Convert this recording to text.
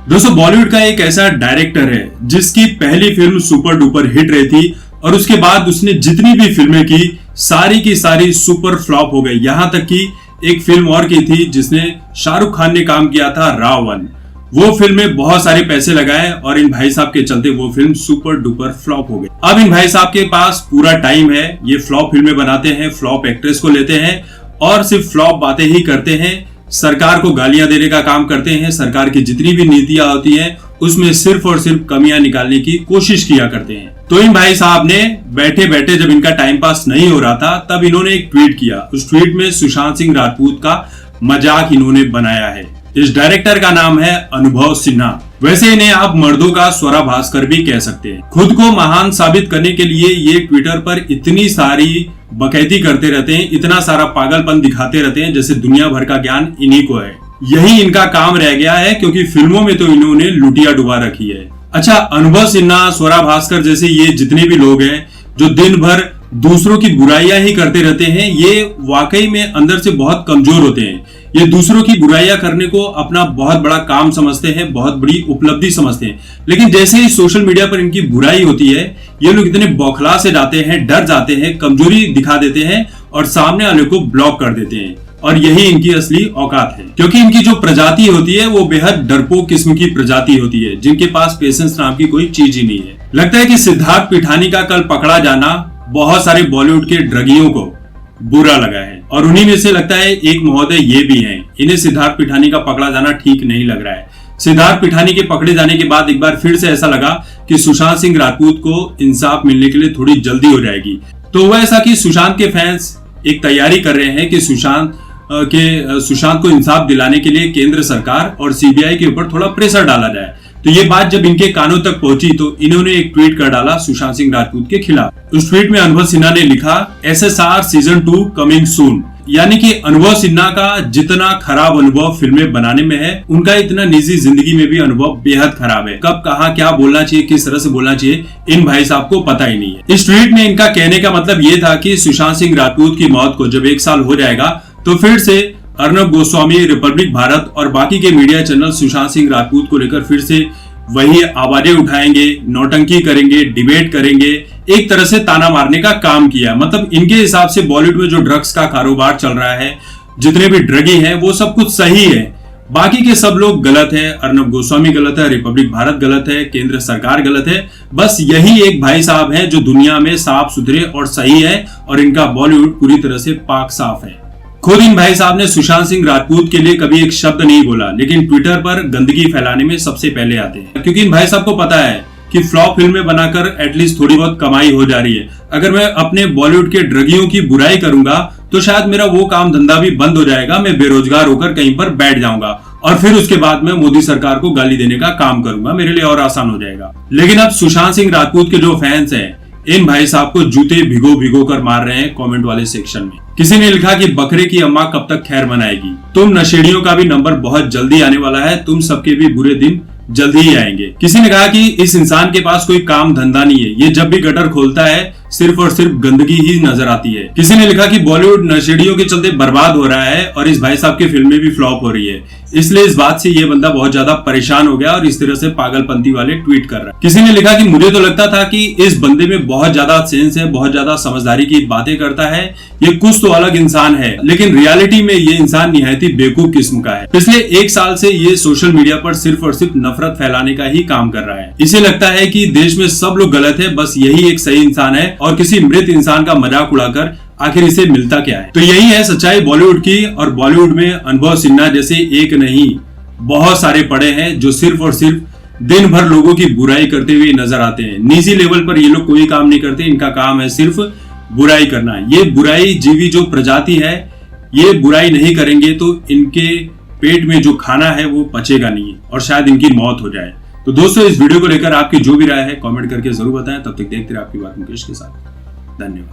दोस्तों बॉलीवुड का एक ऐसा डायरेक्टर है जिसकी पहली फिल्म सुपर डुपर हिट रही थी और उसके बाद उसने जितनी भी फिल्में की सारी सुपर फ्लॉप हो गई। यहां तक कि एक फिल्म और की थी जिसने शाहरुख खान ने काम किया था, रावण। वो फिल्म में बहुत सारे पैसे लगाए और इन भाई साहब के चलते वो फिल्म सुपर डुपर फ्लॉप हो गई। अब इन भाई साहब के पास पूरा टाइम है, ये फ्लॉप फिल्में बनाते हैं, फ्लॉप एक्ट्रेस को लेते हैं और सिर्फ फ्लॉप बातें ही करते हैं, सरकार को गालियां देने का काम करते हैं, सरकार की जितनी भी नीतियां होती हैं उसमें सिर्फ और सिर्फ कमियां निकालने की कोशिश किया करते हैं। तो इन भाई साहब ने बैठे बैठे जब इनका टाइम पास नहीं हो रहा था तब इन्होंने एक ट्वीट किया। उस ट्वीट में सुशांत सिंह राजपूत का मजाक इन्होंने बनाया है। इस डायरेक्टर का नाम है अनुभव सिन्हा। वैसे इन्हें आप मर्दों का स्वरा भास्कर भी कह सकते हैं। खुद को महान साबित करने के लिए ये ट्विटर पर इतनी सारी बकैती करते रहते हैं, इतना सारा पागलपन दिखाते रहते हैं जैसे दुनिया भर का ज्ञान इन्हीं को है। यही इनका काम रह गया है क्योंकि फिल्मों में तो इन्होंने लुटिया डुबा रखी है। अच्छा, अनुभव सिन्हा, स्वरा भास्कर जैसे ये जितने भी लोग हैं जो दिन भर दूसरों की बुराइयां ही करते रहते हैं, ये वाकई में अंदर से बहुत कमजोर होते हैं। ये दूसरों की बुराइयां करने को अपना बहुत बड़ा काम समझते हैं, बहुत बड़ी उपलब्धि समझते हैं। लेकिन जैसे ही सोशल मीडिया पर इनकी बुराई होती है, ये लोग इतने बौखला से जाते हैं, डर जाते हैं, कमजोरी दिखा देते हैं और सामने वाले को ब्लॉक कर देते हैं। और यही इनकी असली औकात है, क्योंकि इनकी जो प्रजाति होती है वो बेहद डरपोक किस्म की प्रजाति होती है, जिनके पास पेशेंस नाम की कोई चीज ही नहीं है। लगता है कि सिद्धार्थ पिठानी का कल पकड़ा जाना बहुत सारे बॉलीवुड के ड्रगियों को बुरा लगा है और उन्हीं में से लगता है एक महोदय ये भी हैं। इन्हें सिद्धार्थ पिठानी का पकड़ा जाना ठीक नहीं लग रहा है। सिद्धार्थ पिठानी के पकड़े जाने के बाद एक बार फिर से ऐसा लगा कि सुशांत सिंह राजपूत को इंसाफ मिलने के लिए थोड़ी जल्दी हो जाएगी। तो वह ऐसा कि सुशांत के फैंस एक तैयारी कर रहे हैं कि सुशांत को इंसाफ दिलाने के लिए केंद्र सरकार और सीबीआई के ऊपर थोड़ा प्रेशर डाला जाए। तो ये बात जब इनके कानों तक पहुंची तो इन्होंने एक ट्वीट कर डाला सुशांत सिंह राजपूत के खिलाफ। उस ट्वीट में अनुभव सिन्हा ने लिखा, SSR सीजन 2 कमिंग सून। यानी कि अनुभव सिन्हा का जितना खराब अनुभव फिल्में बनाने में है, उनका इतना निजी जिंदगी में भी अनुभव बेहद खराब है। कब कहाँ क्या बोलना चाहिए, किस तरह से बोलना चाहिए, इन भाई साहब को पता ही नहीं है। इस ट्वीट में इनका कहने का मतलब ये था कि सुशांत सिंह राजपूत की मौत को जब 1 साल हो जाएगा तो फिर से अर्नब गोस्वामी, रिपब्लिक भारत और बाकी के मीडिया चैनल सुशांत सिंह राजपूत को लेकर फिर से वही आवाजें उठाएंगे, नौटंकी करेंगे, डिबेट करेंगे, एक तरह से ताना मारने का काम किया। मतलब इनके हिसाब से बॉलीवुड में जो ड्रग्स का कारोबार चल रहा है, जितने भी ड्रगी हैं, वो सब कुछ सही है, बाकी के सब लोग गलत है। अर्नब गोस्वामी गलत है, रिपब्लिक भारत गलत है, केंद्र सरकार गलत है। बस यही एक भाई साहब हैं जो दुनिया में साफ सुथरे और सही है और इनका बॉलीवुड पूरी तरह से पाक साफ है। खुद इन भाई साहब ने सुशांत सिंह राजपूत के लिए कभी एक शब्द नहीं बोला, लेकिन ट्विटर पर गंदगी फैलाने में सबसे पहले आते हैं, क्योंकि इन भाई साहब को पता है कि फ्लॉप फिल्में बनाकर एटलीस्ट थोड़ी बहुत कमाई हो जा रही है। अगर मैं अपने बॉलीवुड के ड्रगियों की बुराई करूंगा तो शायद मेरा वो काम धंधा भी बंद हो जाएगा, मैं बेरोजगार होकर कहीं पर बैठ जाऊंगा और फिर उसके बाद मैं मोदी सरकार को गाली देने का काम करूंगा, मेरे लिए और आसान हो जाएगा। लेकिन अब सुशांत सिंह राजपूत के जो फैंस हैं, इन भाई साहब को जूते भिगो भिगो कर मार रहे हैं कमेंट वाले सेक्शन में। किसी ने लिखा कि बकरे की अम्मा कब तक खैर मनाएगी, तुम नशेड़ियों का भी नंबर बहुत जल्दी आने वाला है, तुम सबके भी बुरे दिन जल्दी ही आएंगे। किसी ने कहा कि इस इंसान के पास कोई काम धंधा नहीं है, ये जब भी गटर खोलता है सिर्फ और सिर्फ गंदगी ही नजर आती है। किसी ने लिखा कि बॉलीवुड नशेड़ियों के चलते बर्बाद हो रहा है और इस भाई साहब की फिल्में भी फ्लॉप हो रही है, इसलिए इस बात से ये बंदा बहुत ज्यादा परेशान हो गया और इस तरह से पागलपंती वाले ट्वीट कर रहा है। किसी ने लिखा कि मुझे तो लगता था कि इस बंदे में बहुत ज्यादा सेंस है, बहुत ज्यादा समझदारी की बातें करता है, ये कुछ तो अलग इंसान है, लेकिन रियलिटी में ये इंसान निहायत ही बेवकूफ किस्म का है। पिछले 1 साल से ये सोशल मीडिया पर सिर्फ और सिर्फ नफरत फैलाने का ही काम कर रहा है। इसे लगता है कि देश में सब लोग गलत है, बस यही एक सही इंसान है और किसी मृत इंसान का मजाक उड़ाकर आखिर इसे मिलता क्या है। तो यही है सच्चाई बॉलीवुड की, और बॉलीवुड में अनुभव सिन्हा जैसे एक नहीं बहुत सारे पड़े हैं जो सिर्फ और सिर्फ दिन भर लोगों की बुराई करते हुए नजर आते हैं। निजी लेवल पर ये लोग कोई काम नहीं करते, इनका काम है सिर्फ बुराई करना। ये बुराई जीवी जो प्रजाति है, ये बुराई नहीं करेंगे तो इनके पेट में जो खाना है वो पचेगा नहीं और शायद इनकी मौत हो जाए। तो दोस्तों, इस वीडियो को लेकर आपकी जो भी राय है कमेंट करके जरूर बताएं। तब तक देखते रहिए आपकी बात मुकेश के साथ। धन्यवाद।